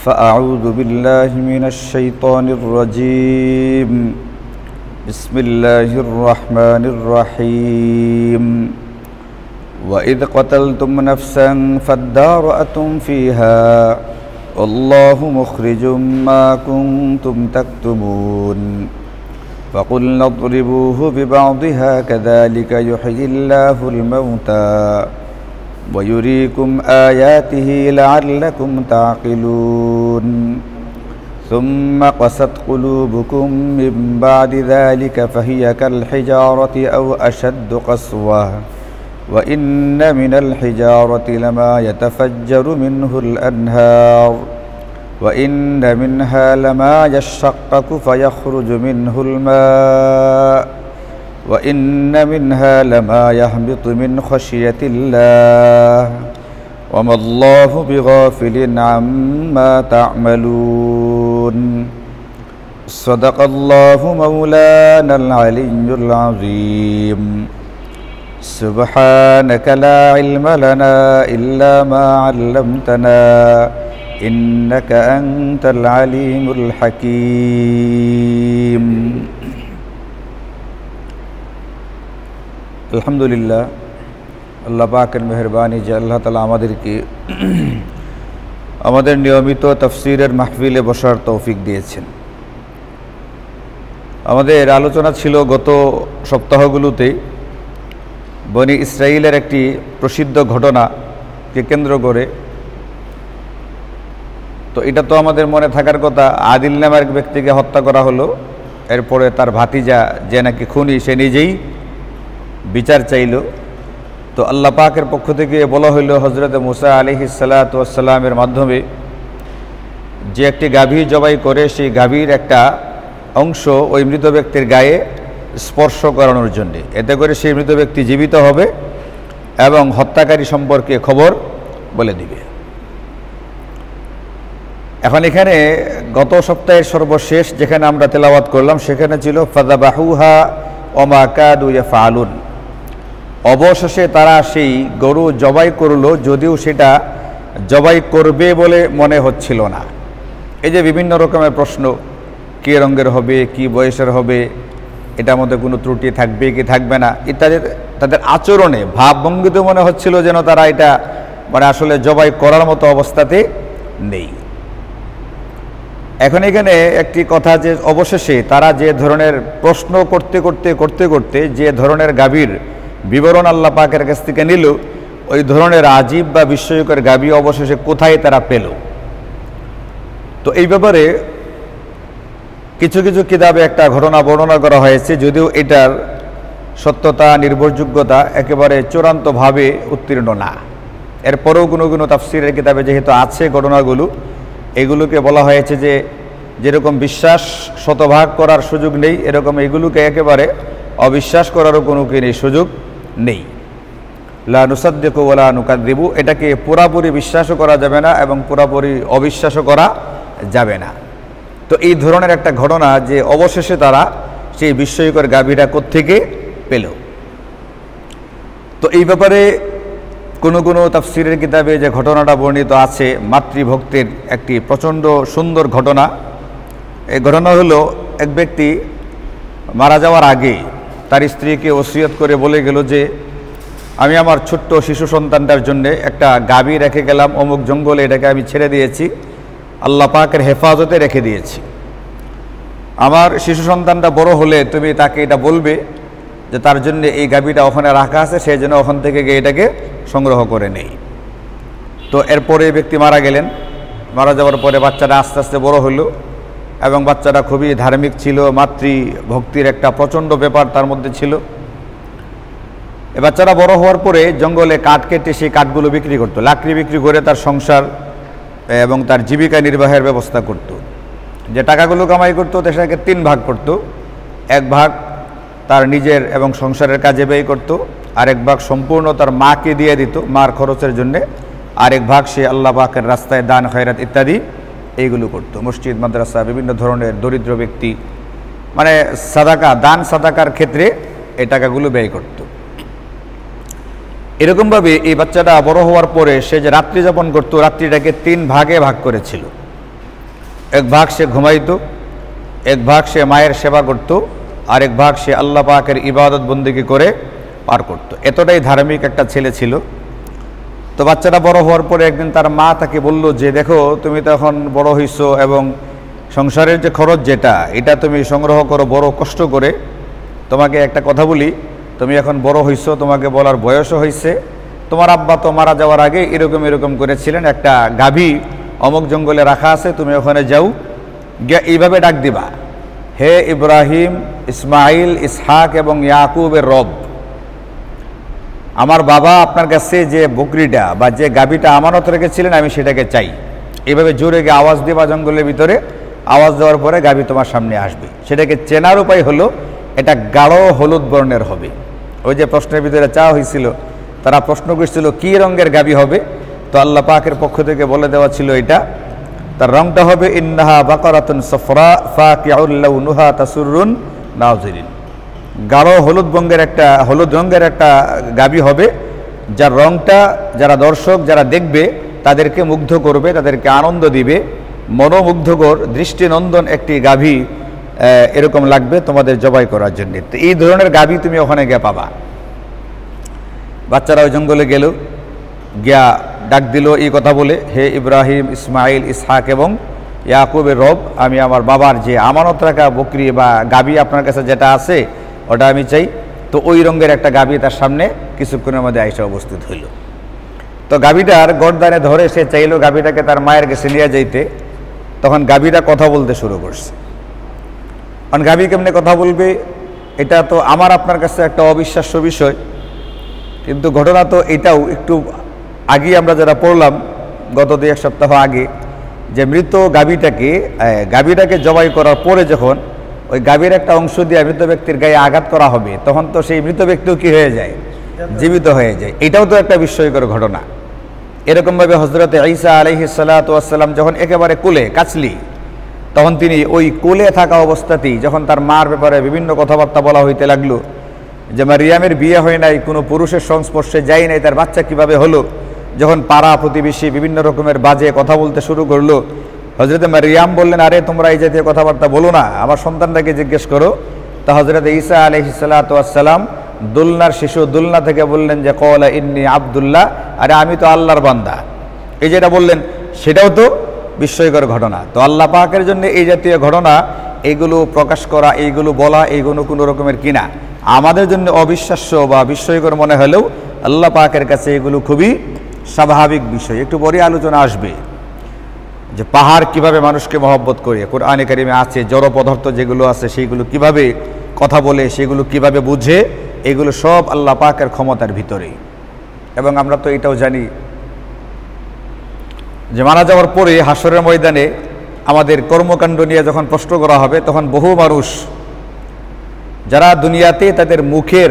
فأعوذ بالله من الشيطان الرجيم بسم الله الرحمن الرحيم وإذ قتلتم نفسا فادارأتم فيها والله مخرج ما كنتم تكتمون فقلنا اضربوه ببعضها كذلك يحيي الله الموتى ويريكم آياته لعلكم تعقلون ثم قست قلوبكم من بعد ذلك فهي كالحجارة أو أشد قسوة وإن من الحجارة لما يتفجر منه الأنهار وإن منها لما يشقق فيخرج منه الماء وإن منها لما يهبط من خشية الله وما الله بغافل عما تعملون صدق الله مولانا العلي العظيم سبحانك لا علم لنا إلا ما علمتنا إنك أنت العليم الحكيم আলহামদুলিল্লাহ আল্লাহ পাকের মেহেরবানি যে আল্লাহ তাআলা আমাদের নিয়মিত তাফসীরের মাহফিলে বসার তৌফিক দিয়েছেন। আমাদের আলোচনা ছিল গত সপ্তাহগুলোতে বনি ইসরাইলের একটি প্রসিদ্ধ ঘটনাকে কেন্দ্র করে। তো এটা তো আমাদের মনে থাকার কথা, আদিল নামের এক ব্যক্তিকে হত্যা করা হলো, এরপরে তার ভাতিজা যে নাকি খুনি সে নিজেই বিচার চাইল। তো আল্লাহ পাকের পক্ষ থেকে বলা হইল হযরত মুসা আলাইহিস সালাতু ওয়াস সালামের মাধ্যমে যে একটি গাভী জবাই করে সেই গাভীর একটা অংশ ওই মৃত ব্যক্তির গায়ে স্পর্শ করানোর জন্য, এতে করে সেই মৃত ব্যক্তি জীবিত হবে এবং হত্যাকারী সম্পর্কে খবর বলে দিবে। এখন এখানে গত সপ্তাহের সর্বশেষ যেখানে আমরা তেলাওয়াত করলাম সেখানে ছিল ফাযাবাহুহা ওয়া মা কাদু ইয়াফআলুন। অবশেষে তারা সেই গরু জবাই করলো, যদিও সেটা জবাই করবে বলে মনে হচ্ছিল না। এই যে বিভিন্ন রকমের প্রশ্ন, কী রঙের হবে, কি বয়সের হবে, এটার মধ্যে কোনো ত্রুটি থাকবে কি থাকবে না ইত্যাদি, তাদের আচরণে ভাবভঙ্গিতে মনে হচ্ছিল যেন তারা এটা আসলে জবাই করার মতো অবস্থাতে নেই। এখন এখানে একটি কথা যে অবশেষে তারা যে ধরনের প্রশ্ন করতে যে ধরনের গাভীর বিবরণ আল্লাহ পাকের কাছ থেকে নিল, ওই ধরনের আজীব বা বিস্ময়কর গাভী অবশেষে কোথায় তারা পেল। তো এই ব্যাপারে কিছু কিছু কিতাবে একটা ঘটনা বর্ণনা করা হয়েছে, যদিও এটার সত্যতা নির্ভরযোগ্যতা একেবারে চূড়ান্তভাবে উত্তীর্ণ না। এরপরেও কোনো কোনো তাফসীরের কিতাবে যেহেতু আছে ঘটনাগুলো, এগুলোকে বলা হয়েছে যে যেরকম বিশ্বাস শতভাগ করার সুযোগ নেই, এরকম এগুলোকে একেবারে অবিশ্বাস করারও কোনো সুযোগ নেই। লা নুসাদ্দিকু ওয়া লা নুকাযযিবু, এটাকে পুরাপুরি বিশ্বাসও করা যাবে না এবং পুরাপুরি অবিশ্বাসও করা যাবে না। তো এই ধরনের একটা ঘটনা যে অবশেষে তারা সেই বিস্ময়কর গাভীটা কোত্থেকে পেল। তো এই ব্যাপারে কোনো কোনো তাফসীরের কিতাবে যে ঘটনাটা বর্ণিত আছে মাতৃভক্তির একটি প্রচণ্ড সুন্দর ঘটনা। এই ঘটনা হলো, এক ব্যক্তি মারা যাওয়ার আগে তার স্ত্রীকে ওসিয়ত করে বলে গেল যে আমি আমার ছোট্ট শিশু সন্তানটার জন্য একটা গাভী রেখে গেলাম অমুক জঙ্গলে, এটাকে আমি ছেড়ে দিয়েছি, আল্লাহ পাকের হেফাজতে রেখে দিয়েছি। আমার শিশু সন্তানটা বড় হলে তুমি তাকে এটা বলবে যে তার জন্য এই গাভীটা ওখানে রাখা আছে, সেই জন্য ওখান থেকে গিয়ে এটাকে সংগ্রহ করে নেই। তো এরপরে ব্যক্তি মারা গেলেন। মারা যাওয়ার পরে বাচ্চাটা আস্তে আস্তে বড় হলো এবং বাচ্চাটা খুবই ধার্মিক ছিল, মাতৃভক্তির একটা প্রচণ্ড ব্যাপার তার মধ্যে ছিল। এ বাচ্চারা বড় হওয়ার পরে জঙ্গলে কাঠ কেটে সেই কাঠগুলো বিক্রি করতো, লাকড়ি বিক্রি করে তার সংসার এবং তার জীবিকা নির্বাহের ব্যবস্থা করত। যে টাকাগুলো কামাই করতো সেটাকে 3 ভাগ করত। 1 ভাগ তার নিজের এবং সংসারের কাজে ব্যয় করত, আরেক ভাগ সম্পূর্ণ তার মাকে দিয়ে দিত মার খরচের জন্যে, আরেক ভাগ সে আল্লাহ পাকের রাস্তায় দান খয়রাত ইত্যাদি এইগুলো করত। মসজিদ মাদ্রাসা বিভিন্ন ধরনের দরিদ্র ব্যক্তি সাদাকা দান সাদাকার ক্ষেত্রে এই টাকাগুলো ব্যয় করত। এরকমভাবে এই বাচ্চাটা বড় হওয়ার পরে সে যে রাত্রি যাপন করতো, রাত্রিটাকে 3 ভাগে ভাগ করেছিল। এক ভাগ সে ঘুমাইতো, এক ভাগ সে মায়ের সেবা করত, আর এক ভাগ সে আল্লাহ পাকের ইবাদত বন্দেগী করে পার করত। এতটাই ধার্মিক একটা ছেলে ছিল। তো বাচ্চাটা বড় হওয়ার পরে একদিন তার মা তাকে বলল যে, দেখো তুমি তো এখন বড় হইছো এবং সংসারের যে খরচ যেটা, এটা তুমি সংগ্রহ করো বড় কষ্ট করে। তোমাকে একটা কথা বলি, তুমি এখন বড় হইছো, তোমাকে বলার বয়সও হয়েছে। তোমার আব্বা তো মারা যাওয়ার আগে এরকম এরকম করেছিলেন, একটা গাভী অমুক জঙ্গলে রাখা আছে, তুমি ওখানে যাও, গিয়া এইভাবে ডাক দিবা, হে ইব্রাহিম, ইসমাইল, ইসহাক এবং ইয়াকুবের রব, আমার বাবা আপনার কাছে যে বকরিটা বা যে গাভীটা আমানত রেখেছিলেন আমি সেটাকে চাই। এইভাবে জোরে গিয়ে আওয়াজ দিবা জঙ্গলের ভিতরে। আওয়াজ দেওয়ার পরে গাভী তোমার সামনে আসবে। সেটাকে চেনার উপায় হলো এটা গাঢ় হলুদ বর্ণের হবে। ওই যে প্রশ্নের ভিতরে চাওয়া হয়েছিল, তারা প্রশ্ন করছিল কী রঙের গাভী হবে, তো আল্লাহ পাকের পক্ষ থেকে বলে দেওয়া ছিল এটা, তার রংটা হবে ইন্নাহা বাকারাতুন সফরা ফাকিউল লাউনুহা তাসুরুন নাযিরিন। গাঢ় হলুদ রঙের একটা গাভী হবে, যার রংটা যারা দর্শক যারা দেখবে তাদেরকে মুগ্ধ করবে, তাদেরকে আনন্দ দিবে, মনোমুগ্ধকর দৃষ্টিনন্দন একটি গাভী এরকম লাগবে তোমাদের জবাই করার জন্য। তো এই ধরনের গাভী তুমি ওখানে গিয়ে পাবা। বাচ্চারা ওই জঙ্গলে গেল, গিয়া ডাক দিল এই কথা বলে, হে ইব্রাহিম, ইসমাইল, ইসহাক এবং ইয়াকুবের রব, আমি আমার বাবার যে আমানত রাখা বকরি বা গাভী আপনার কাছে যেটা আছে ওটা আমি চাই। তো ওই রঙের একটা গাভী তার সামনে কিছুক্ষণের মধ্যে আইসা উপস্থিত হইল। তো গাভীটার গর্দানে ধরে সে চাইলো গাভীটাকে তার মায়ের কাছে নিয়ে যাইতে। তখন গাভীটা কথা বলতে শুরু করছে। কারণ গাভী কেমনে কথা বলবে, এটা তো আমার আপনার কাছে একটা অবিশ্বাস্য বিষয়, কিন্তু ঘটনা তো এটাও একটু আগে আমরা যারা পড়লাম গত 2-1 সপ্তাহ আগে, যে মৃত গাভীটাকে জবাই করার পরে যখন ওই গাভীর একটা অংশ দিয়ে মৃত ব্যক্তির গায়ে আঘাত করা হবে, তখন তো সেই মৃত ব্যক্তিও কি হয়ে যায়, জীবিত হয়ে যায়। এটাও তো একটা বিস্ময়কর ঘটনা। এরকমভাবে হযরত ঈসা আলাইহিস সালাতু ওয়াস সালাম যখন একেবারে কোলে কাছলি, তখন তিনি ওই কোলে থাকা অবস্থাতেই যখন তার মার ব্যাপারে বিভিন্ন কথাবার্তা বলা হইতে লাগলো, যে মারিয়ামের বিয়ে হয় নাই, কোনো পুরুষের সংস্পর্শে যায় নাই, তার বাচ্চা কিভাবে হলো, যখন পাড়া প্রতিবেশী বিভিন্ন রকমের বাজে কথা বলতে শুরু করলো, হযরত মারিয়াম বললেন, আরে তোমরা এই জাতীয় কথাবার্তা বলো না, আমার সন্তানটাকে জিজ্ঞেস করো। তা হযরত ঈসা আলাইহিস সালাতু ওয়াস সালাম দুলনার শিশু দুলনা থেকে বললেন যে ক্বালা ইন্নী আব্দুল্লাহ, আরে আমি তো আল্লাহর বান্দা। এই যেটা বললেন সেটাও তো বিস্ময়কর ঘটনা। তো আল্লাহ পাকের জন্য এই জাতীয় ঘটনা এইগুলো প্রকাশ করা, এইগুলো বলা, এইগুলো কোনো রকমের কিনা আমাদের জন্য অবিশ্বাস্য বা বিস্ময়কর মনে হলেও আল্লাহ পাকের কাছে এগুলো খুবই স্বাভাবিক বিষয়। একটু পরে আলোচনা আসবে যে পাহাড় কিভাবে মানুষকে মহব্বত করে, কোরআনে কারিমে আছে জড় পদার্থ যেগুলো আছে সেইগুলো কিভাবে কথা বলে, সেগুলো কিভাবে বুঝে, এগুলো সব আল্লাহ পাকের ক্ষমতার ভিতরে। এবং আমরা তো এটাও জানি যে মারা যাওয়ার পরে হাসরের ময়দানে আমাদের কর্মকাণ্ড নিয়ে যখন প্রশ্ন করা হবে, তখন বহু মানুষ যারা দুনিয়াতে তাদের মুখের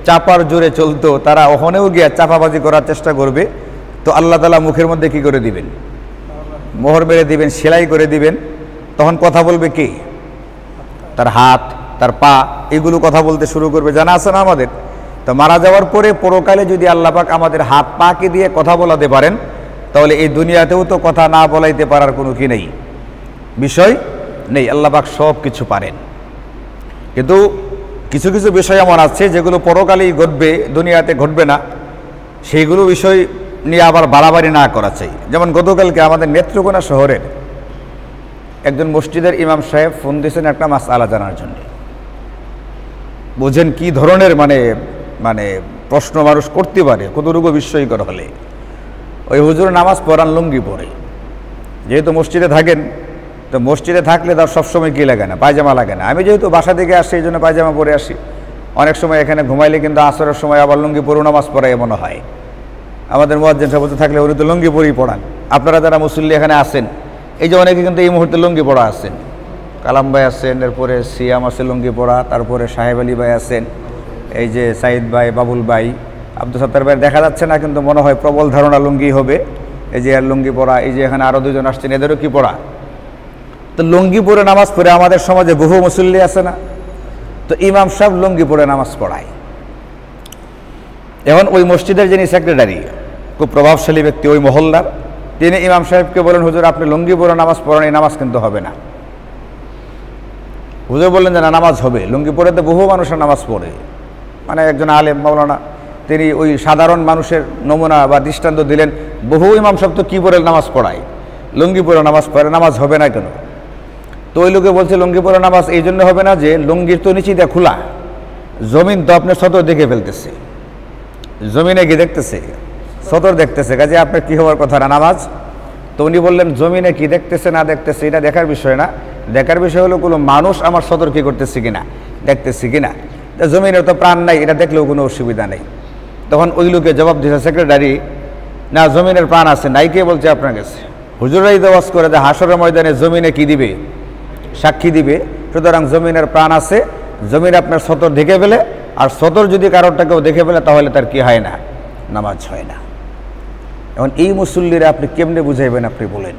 চাপার জোরে চলতো, তারা ওখানেও গিয়ে চাপাবাজি করার চেষ্টা করবে। তো আল্লাহ তাআলা মুখের মধ্যে কি করে দিবেন, মোহর মেরে দিবেন, সেলাই করে দিবেন। তখন কথা বলবে কে, তার হাত, তার পা, এগুলো কথা বলতে শুরু করবে। জানা আছে না আমাদের? তো মারা যাওয়ার পরে পরকালে যদি আল্লাহ পাক আমাদের হাত পাকে দিয়ে কথা বলাতে পারেন, তাহলে এই দুনিয়াতেও তো কথা না বলাইতে পারার কোনো কি নেই, বিষয় নেই। আল্লাহ পাক সব কিছু পারেন। কিন্তু কিছু কিছু বিষয় এমন আছে যেগুলো পরকালেই ঘটবে, দুনিয়াতে ঘটবে না, সেইগুলো বিষয় নিয়ে আবার বাড়াবাড়ি না করা চাই। যেমন গতকালকে আমাদের নেত্রকোনা শহরের একজন মসজিদের ইমাম সাহেব ফোন দিয়েছেন একটা মাসআলা জানার জন্য। বোঝেন কি ধরনের মানে প্রশ্ন মানুষ করতে পারে, কতটুকু বিস্ময়কর হলে। ওই হুজুর নামাজ পড়ান লুঙ্গি পরে, যেহেতু মসজিদে থাকেন, তো মসজিদে থাকলে তার সবসময় কী লাগে না, পায়জামা লাগে না। আমি যেহেতু বাসা থেকে আসি এই জন্য পায়জামা পরে আসি। অনেক সময় এখানে ঘুমাইলে কিন্তু আসরের সময় আবার লুঙ্গি পরে নামাজ পড়াই এমন হয়। আমাদের মুয়াজ্জিন সাহেব থাকলে উনি তো লুঙ্গি পরেই পড়ান। আপনারা যারা মুসল্লি এখানে আসেন, এই যে অনেকে কিন্তু এই মুহূর্তে লুঙ্গি পড়া আছেন। কালাম ভাই আছেন, এরপরে সিয়াম আছে লুঙ্গি পড়া, তারপরে সাহেব আলী ভাই আছেন, এই যে সাইদ ভাই, বাবুল ভাই, আব্দুল সত্তার ভাই দেখা যাচ্ছে না, কিন্তু মনে হয় প্রবল ধারণা লুঙ্গি হবে। এই যে আর লুঙ্গি পড়া, এই যে এখানে আরও দুজন আসছেন, এদেরও কি পড়া। তো লুঙ্গি পরে নামাজ পড়ে আমাদের সমাজে বহু মুসল্লি আছে না, তো ইমাম সাহেব লুঙ্গি পরে নামাজ পড়ায়। এখন ওই মসজিদের যিনি সেক্রেটারি, খুব প্রভাবশালী ব্যক্তি ওই মহল্লার, তিনি ইমাম সাহেবকে বলেন, হুজুর আপনি লুঙ্গি পরে নামাজ পড়েন, এই নামাজ কিন্তু হবে না। হুজুর বললেন যে না, নামাজ হবে। লুঙ্গি পরে তো বহু মানুষের নামাজ পড়ে, মানে একজন আলেম মাওলানা তিনি ওই সাধারণ মানুষের নমুনা বা দৃষ্টান্ত দিলেন, বহু ইমাম সাহেব তো কী পরে নামাজ পড়ায়, লুঙ্গি পরে নামাজ পড়ে, নামাজ হবে না কেন? তো ওই লোকে বলছে লুঙ্গি পরে নামাজ এই জন্য হবে না যে লুঙ্গির তো নিচে দিয়ে খোলা, জমিন তো আপনার সতর দেখে ফেলতেছে, জমিনে কি দেখতেছে, সতর দেখতেছে, কাজে আপনার কী হওয়ার কথা না নামাজ। তো উনি বললেন জমিনে কি দেখতেছে না দেখতেছে এটা দেখার বিষয় না, দেখার বিষয় হলো কোনো মানুষ আমার সতর কী করতেছে কিনা, দেখতেছি কিনা। জমিনের তো প্রাণ নাই, এটা দেখলেও কোনো অসুবিধা নেই। তখন ওই লোকে জবাব দিয়েছে সেক্রেটারি, না জমিনের প্রাণ আছে, নাই কে বলছে আপনার কাছে? হুজুরাই দেওয়াজ করে যে হাসরের ময়দানে জমিনে কি দিবে, সাক্ষী দিবে, সুতরাং জমিনের প্রাণ আছে, জমিন আপনার সতর দেখে ফেলে, আর সতর যদি কারোরটাকেও দেখে ফেলে তাহলে তার কি হয় না, নামাজ হয় না। এখন এই মুসল্লিরা আপনি কেমনে বুঝাইবেন? আপনি বলেন,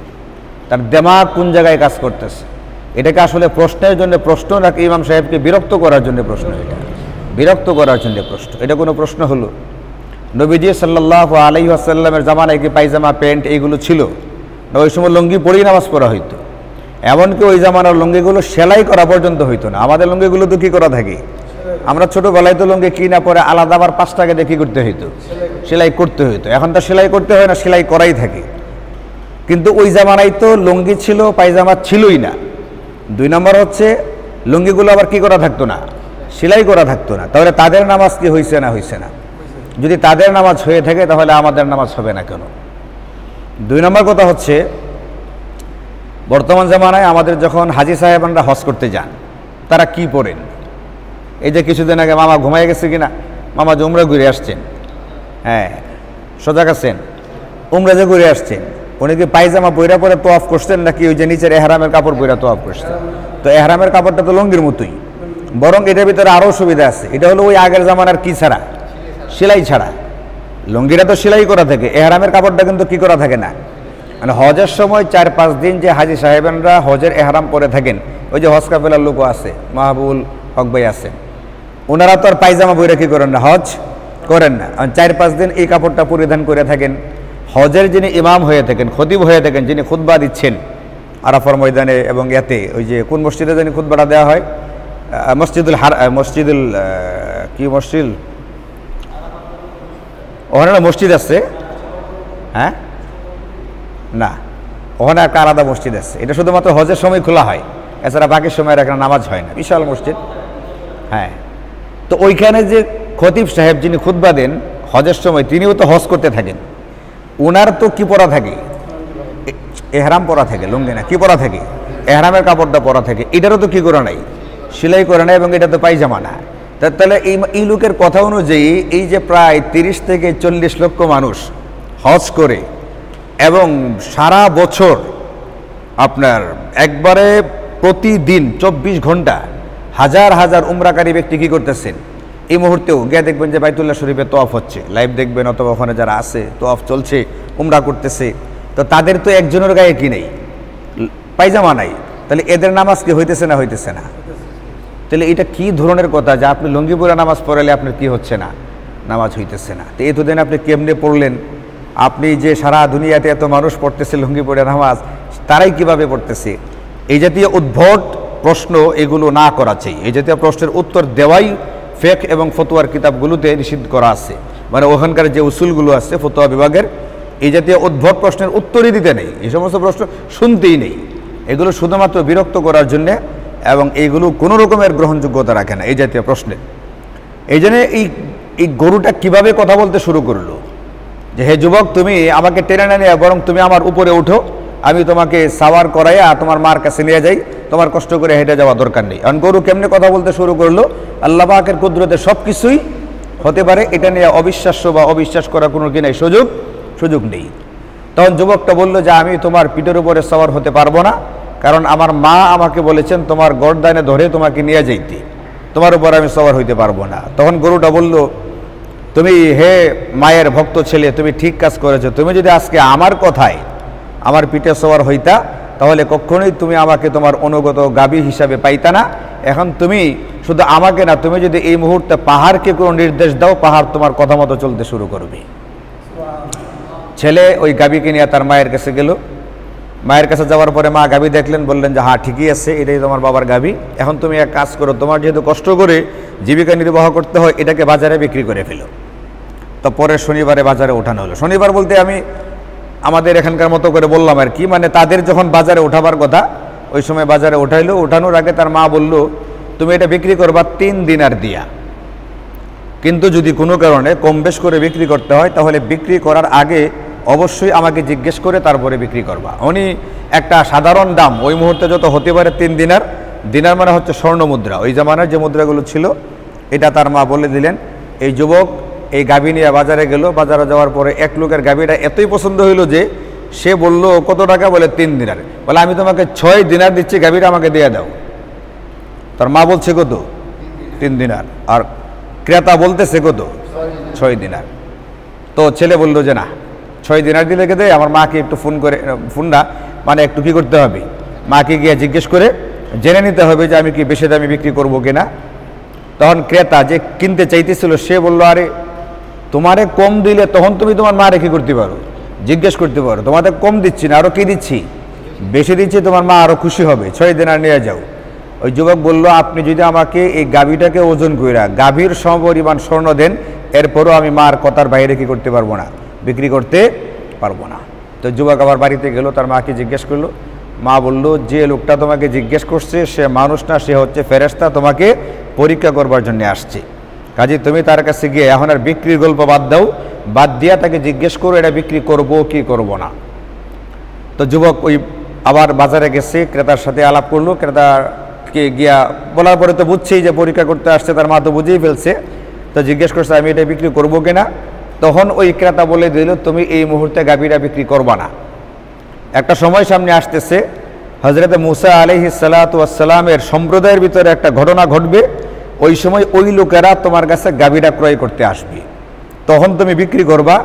তার দিমাগ কোন জায়গায় কাজ করতেছে? এটাকে আসলে প্রশ্নের জন্য প্রশ্ন নাকি ইমাম সাহেবকে বিরক্ত করার জন্য প্রশ্ন? এটা বিরক্ত করার জন্য প্রশ্ন, এটা কোনো প্রশ্ন হলো? নবীজি সাল্লাল্লাহু আলাইহি ওয়াসাল্লামের জামানায় কি পায়জামা প্যান্ট এইগুলো ছিল না? ওই সময় লুঙ্গি পরেই নামাজ পড়া হইতো। এমনকি ওই জামানার লুঙ্গিগুলো সেলাই করা পর্যন্ত হইতো না। আমাদের লুঙ্গিগুলো তো কী করা থাকে, আমরা ছোটোবেলায় তো লুঙ্গি কিনা পরে আলাদা আবার 5 টাকা দিয়ে কী করতে হইতো, সেলাই করতে হইতো। এখন তো সেলাই করতে হয় না, সেলাই করাই থাকে। কিন্তু ওই জামানায় তো লুঙ্গি ছিল, পায়জামা ছিলই না। 2 নম্বর হচ্ছে লুঙ্গিগুলো আবার কি করা থাকতো না, সেলাই করা থাকতো না। তাহলে তাদের নামাজ কি হয়েছে না হয়েছে না? যদি তাদের নামাজ হয়ে থাকে তাহলে আমাদের নামাজ হবে না কেন? 2 নম্বর কথা হচ্ছে, বর্তমান জামানায় আমাদের যখন হাজি সাহেবানরা হজ করতে যান তারা কি পরেন? এই যে কিছুদিন আগে মামা ঘুমাই গেছে কিনা, মামা যে উমরা ঘুরে আসছেন, হ্যাঁ সজাগ আছেন, উমরা যে ঘুরে আসছেন, উনি কি পায়জামা পইরা পরে তোয়াফ করছেন নাকি ওই যে নিচের এহরামের কাপড় পইরা তোয়াফ করছেন? তো এহরামের কাপড়টা তো লুঙ্গির মতোই, বরং এটার ভিতরে আরও সুবিধা আছে। এটা হলো ওই আগের জামানার কি ছাড়া, সেলাই ছাড়া। লুঙ্গিটা তো সেলাই করা থাকে, এহরামের কাপড়টা কিন্তু কি করা থাকে না। মানে হজের সময় 4-5 দিন যে হাজি সাহেবেনরা হজের এহরাম পরে থাকেন, ওই যে হজ কাফেলার লোকও আছে, মাহবুল হক ভাই আছেন, ওনারা তো আর পায়জামা বইরা কি করেন না, হজ করেন না। 4-5 দিন এই কাপড়টা পরিধান করে থাকেন। হজের যিনি ইমাম হয়ে থাকেন, খতিব হয়ে থাকেন, যিনি খুতবা দিচ্ছেন আরাফার ময়দানে এবং এতে ওই যে কোন মসজিদে যিনি খুতবাটা দেওয়া হয়, মসজিদুল কি মসজিদ, ওখানে একটা মসজিদ আছে, হ্যাঁ না ওখানে একটা আলাদা মসজিদ আছে, এটা শুধুমাত্র হজের সময় খোলা হয়, এছাড়া বাকি সময় একটা নামাজ হয় না, বিশাল মসজিদ। হ্যাঁ, তো ওইখানে যে খতিব সাহেব যিনি খুতবা দেন হজের সময়, তিনিও তো হজ করতে থাকেন। ওনার তো কি পরা থাকে, এহরাম পরা থাকে, লুঙ্গি না, কি পরা থাকে, এহরামের কাপড়টা পরা থাকে। এটারও তো কি করে নাই, সেলাই করে নাই, এবং এটা তো পায়জামা না। তাহলে এই লোকের কথা অনুযায়ী এই যে প্রায় 30 থেকে 40 লক্ষ মানুষ হজ করে এবং সারা বছর আপনার একবারে প্রতিদিন 24 ঘন্টা হাজার হাজার উমরাকারী ব্যক্তি কী করতেছেন, এই মুহূর্তেও গিয়ে দেখবেন যে বাইতুল্লাহ শরীফে তোয়াফ হচ্ছে, লাইভ দেখবেন, অথবা ওখানে যারা আছে তোয়াফ চলছে, উমরা করতেছে। তো তাদের তো একজনের গায়ে কি নেই, পায়জামা নাই। তাহলে এদের নামাজ কি হইতেছে না হইতেছে না? তাহলে এটা কি ধরনের কথা যে আপনি লুঙ্গি পরে নামাজ পড়ালে আপনার কি হচ্ছে না, নামাজ হইতেছে না? তো এতদিন আপনি কেমনে পড়লেন? আপনি যে সারা দুনিয়াতে এত মানুষ পড়তেছে লুঙ্গি পরে নামাজ, তারাই কিভাবে পড়তেছে? এই জাতীয় উদ্ভট প্রশ্ন এগুলো না করা চাই। এই জাতীয় প্রশ্নের উত্তর দেওয়াই ফেক এবং ফতোয়ার কিতাবগুলোতে নিষিদ্ধ করা আছে। মানে ওখানকার যে উসুলগুলো আছে ফতোয়া বিভাগের, এই জাতীয় উদ্ভট প্রশ্নের উত্তরই দিতে নেই, এই সমস্ত প্রশ্ন শুনতেই নেই। এগুলো শুধুমাত্র বিরক্ত করার জন্যে, এবং এইগুলো কোনো রকমের গ্রহণযোগ্যতা রাখে না এই জাতীয় প্রশ্নে। এই জন্যে এই গরুটা কিভাবে কথা বলতে শুরু করলো যে, হে যুবক, তুমি আমাকে টেনে না নিয়ে বরং তুমি আমার উপরে উঠো, আমি তোমাকে সাওয়ার করাইয়া তোমার মার কাছে নিয়ে যাই, তোমার কষ্ট করে হেঁটে যাওয়া দরকার নেই। কারণ গরু কেমনে কথা বলতে শুরু করলো, আল্লাহ পাকের কুদরতে সব কিছুই হতে পারে, এটা নিয়ে অবিশ্বাস্য বা অবিশ্বাস করার কোনো কি নাই, সুযোগ নেই। তখন যুবকটা বলল যে, আমি তোমার পিঠের উপরে সাওয়ার হতে পারবো না, কারণ আমার মা আমাকে বলেছেন তোমার গর্দানে ধরে তোমাকে নিয়ে যাইতে, তোমার উপর আমি সাওয়ার হইতে পারবো না। তখন গরুটা বলল, তুমি হে মায়ের ভক্ত ছেলে, তুমি ঠিক কাজ করেছো। তুমি যদি আজকে আমার কথায় আমার পিঠে সওয়ার হইতা, তাহলে কখনোই তুমি আমাকে তোমার অনুগত গাবি হিসাবে পাইতা না। এখন তুমি শুধু আমাকে না, তুমি যদি এই মুহূর্তে পাহাড়কে কোনো নির্দেশ দাও, পাহাড় তোমার কথা মতো চলতে শুরু করবে। ছেলে ওই গাভীকে নিয়ে তার মায়ের কাছে গেল। মায়ের কাছে যাওয়ার পরে মা গাভী দেখলেন, বললেন যে হ্যাঁ ঠিকই আছে, এটাই তোমার বাবার গাভী। এখন তুমি এক কাজ করো, তোমার যেহেতু কষ্ট করে জীবিকা নির্বাহ করতে হয়, এটাকে বাজারে বিক্রি করে ফেলো। তো পরের শনিবারে বাজারে ওঠানো হলো। শনিবার বলতে আমি আমাদের এখানকার মতো করে বললাম আর কি, মানে তাদের যখন বাজারে ওঠাবার কথা ওই সময় বাজারে ওঠাইলো। ওঠানোর আগে তার মা বলল, তুমি এটা বিক্রি করবা 3 দিনার দিয়া, কিন্তু যদি কোনো কারণে কম বেশ করে বিক্রি করতে হয় তাহলে বিক্রি করার আগে অবশ্যই আমাকে জিজ্ঞেস করে তারপরে বিক্রি করবা। উনি একটা সাধারণ দাম ওই মুহূর্তে যত হতে পারে 3 দিনার, দিনার মানে হচ্ছে স্বর্ণ মুদ্রা, ওই জামানার যে মুদ্রাগুলো ছিল, এটা তার মা বলে দিলেন। এই যুবক এই গাভী নিয়ে বাজারে গেল। বাজারে যাওয়ার পরে এক লোকের গাভীটা এতই পছন্দ হইল যে সে বলল, কত টাকা? বলে 3 দিনার। বলে আমি তোমাকে 6 দিনার দিচ্ছি, গাভীটা আমাকে দিয়ে দাও। তার মা বলছে কত? 3 দিনার। আর ক্রেতা বলতেছে কত? 6 দিনার। তো ছেলে বলল যে না, 6 দিনার দিলে কে দেয়, আমার মাকে একটু ফোন করে, ফোন না মানে একটু কী করতে হবে, মাকে গিয়ে জিজ্ঞেস করে জেনে নিতে হবে যে আমি কি বেশি দামে বিক্রি করবো কিনা। তখন ক্রেতা যে কিনতে চাইতেছিল সে বলল, আরে তোমারে কম দিলে তখন তুমি তোমার মা রেখে করতে পারো, জিজ্ঞেস করতে পারো, তোমাদের কম দিচ্ছি না, আরও কী দিচ্ছি, বেশি দিচ্ছি, তোমার মা আরও খুশি হবে, 6 দিনার নিয়ে যাও। ওই যুবক বলল, আপনি যদি আমাকে এই গাভীটাকে ওজন কইরা গাভীর সমপরিমাণ স্বর্ণ দেন, এরপরও আমি মার কথার বাইরে কি করতে পারবো না, বিক্রি করতে পারবো না। তো যুবক আবার বাড়িতে গেল, তার মাকে জিজ্ঞেস করলো। মা বলল, যে লোকটা তোমাকে জিজ্ঞেস করছে সে মানুষ না, সে হচ্ছে ফেরেশতা, তোমাকে পরীক্ষা করবার জন্য আসছে। কাজে তুমি তার কাছে গিয়ে এখন আর বিক্রির গল্প বাদ দাও, বাদ দিয়া তাকে জিজ্ঞেস করো এটা বিক্রি করবো কি করবো না। তো যুবক ওই আবার বাজারে গেছে, ক্রেতার সাথে আলাপ করলো। ক্রেতাকে গিয়া বলার পরে তো বুঝছেই যে পরীক্ষা করতে আসছে, তার মা তো বুঝেই ফেলছে। তো জিজ্ঞেস করছে আমি এটা বিক্রি করবো কিনা। তখন ওই ক্রেতা বলে দিল, তুমি এই মুহূর্তে গাভীটা বিক্রি করবা না। একটা সময় সামনে আসতেছে, হযরত মূসা আলাইহিস সালাতু ওয়াস সালামের সম্প্রদায়ের ভিতরে একটা ঘটনা ঘটবে। ওই সময় ওই লোকেরা তোমার কাছে গাভীটা ক্রয় করতে আসবে, তখন তুমি বিক্রি করবা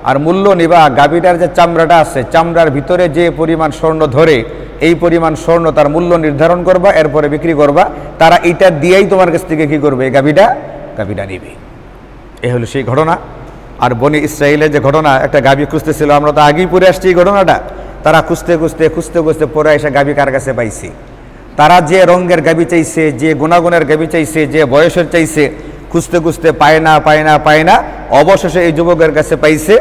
আর মূল্য নিবা। গাভীটার যে চামড়াটা আছে, চামড়ার ভিতরে যে পরিমাণ স্বর্ণ ধরে, এই পরিমাণ স্বর্ণ তার মূল্য নির্ধারণ করবা, এরপরে বিক্রি করবা। তারা এইটা দিয়েই তোমার কাছ থেকে কী করবে, এই গাভীটা নিবে। এ হলো সেই ঘটনা। আর বনি ইসরাইলের যে ঘটনা, একটা গাভী খুঁজতেছিল, আমরা তো আগেই পড়ে আসছি এই ঘটনাটা। তারা খুঁজতে খুঁজতে পরে এসে গাভী কার কাছে পাইছে। তারা যে রঙের গাভী চাইছে, যে গুণাগুণের গাভী চাইছে, যে বয়সের চাইছে, খুঁজতে পায় না। অবশেষে এই যুবকের কাছে পাইছে।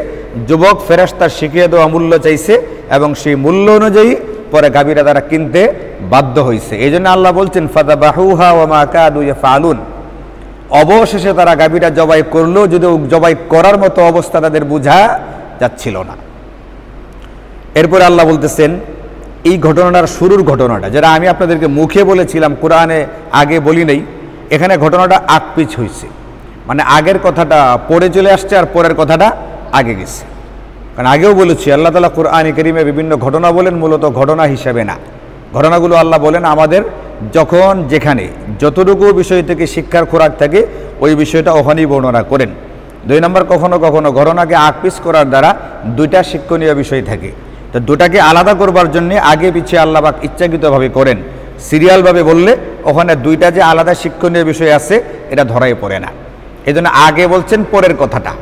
যুবক ফেরেশতার শিখিয়ে দেওয়া মূল্য চাইছে এবং সেই মূল্য অনুযায়ী পরে গাভীরা তারা কিনতে বাধ্য হয়েছে। এই জন্য আল্লাহ বলছেন, ফাযাবাহুহা ওয়া মা কাদু ইয়াফআলুন। অবশেষে তারা গাভীটা জবাই করলো, যদিও জবাই করার মতো অবস্থা তাদের বোঝা যাচ্ছিল না। এরপরে আল্লাহ বলতেছেন, এই ঘটনার শুরুর ঘটনাটা যেটা আমি আপনাদেরকে মুখে বলেছিলাম, কোরআনে আগে বলি নাই, এখানে ঘটনাটা আকপিচ হয়েছে, মানে আগের কথাটা পরে চলে আসছে আর পরের কথাটা আগে গেছে। কারণ আগেও বলেছি আল্লাহ তাআলা কোরআনে কারীমে বিভিন্ন ঘটনা বলেন, মূলত ঘটনা হিসাবে না। ঘটনাগুলো আল্লাহ বলেন আমাদের যখন যেখানে যতটুকু বিষয় থেকে শিক্ষার খোরাক থাকে ওই বিষয়টা ওখানেই বর্ণনা করেন। 2 নম্বর, কখনো কখনো ঘটনাকে আকপিচ করার দ্বারা 2টা শিক্ষণীয় বিষয় থাকে। তো দুটাকে আলাদা করবার জন্য আগে পিছিয়ে আল্লাহ পাক ইচ্ছাকৃতভাবে করেন। সিরিয়ালভাবে বললে ওখানে 2টা যে আলাদা শিক্ষণীয় বিষয় আছে এটা ধরাই পড়ে না। এই জন্য আগে বলছেন পরের কথাটা,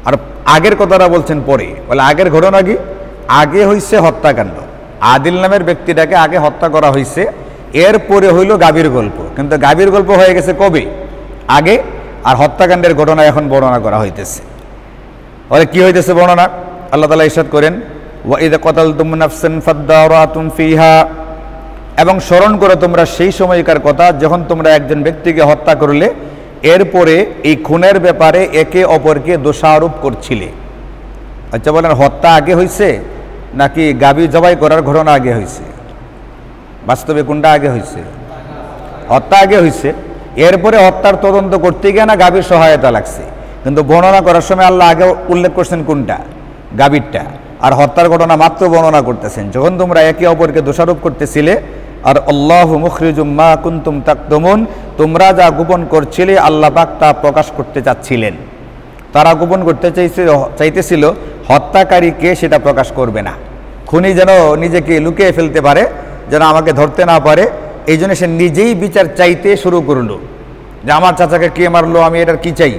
আর আগের কথাটা বলছেন পরে। বলে আগের ঘটনা কি? আগে হইছে হত্যাকাণ্ড, আদিল নামের ব্যক্তিটাকে আগে হত্যা করা হয়েছে, এরপরে হইল গাভীর গল্প। কিন্তু গাভীর গল্প হয়ে গেছে কবে? আগে। আর হত্যাকাণ্ডের ঘটনা এখন বর্ণনা করা হইতেছে। বলে কি হইতেছে বর্ণনা? আল্লাহ তাআলা ইরশাদ করেন, ওয়াইদা কাতালতুম নাফসান ফাদারাতুম ফিহা, এবং স্মরণ করো তোমরা সেই সময়কার কথা যখন তোমরা একজন ব্যক্তিকে হত্যা করলে, এরপরে এই খুনের ব্যাপারে একে অপরকে দোষারোপ করছিলে। আচ্ছা বলেন, হত্যা আগে হয়েছে নাকি গাভী জবাই করার ঘটনা আগে হয়েছে? বাস্তবে কোনটা আগে হয়েছে? হত্যা আগে হয়েছে। এরপরে হত্যার তদন্ত করতে গিয়ে না গাভীর সহায়তা লাগছে, কিন্তু বর্ণনা করার সময় আল্লাহ আগে উল্লেখ করছেন কোনটা? গাভীরটা। আর হত্যার ঘটনা মাত্র বর্ণনা করতেছেন যখন তোমরা একে অপরকে দোষারোপ করতেছিলে। আর আল্লাহু মুখরিজুম মা কুনতুম তাকতুমুন, তোমরা যা গোপন করছিলে আল্লাহ পাক তা প্রকাশ করতে চাচ্ছিলেন। তারা গোপন করতে চাইতেছিল হত্যাকারীকে, সেটা প্রকাশ করবে না। খুনি যেন নিজেকে লুকিয়ে ফেলতে পারে, যেন আমাকে ধরতে না পারে, এই জন্য সে নিজেই বিচার চাইতে শুরু করলো যে আমার চাচাকে কে মারলো, আমি এটার কি চাই,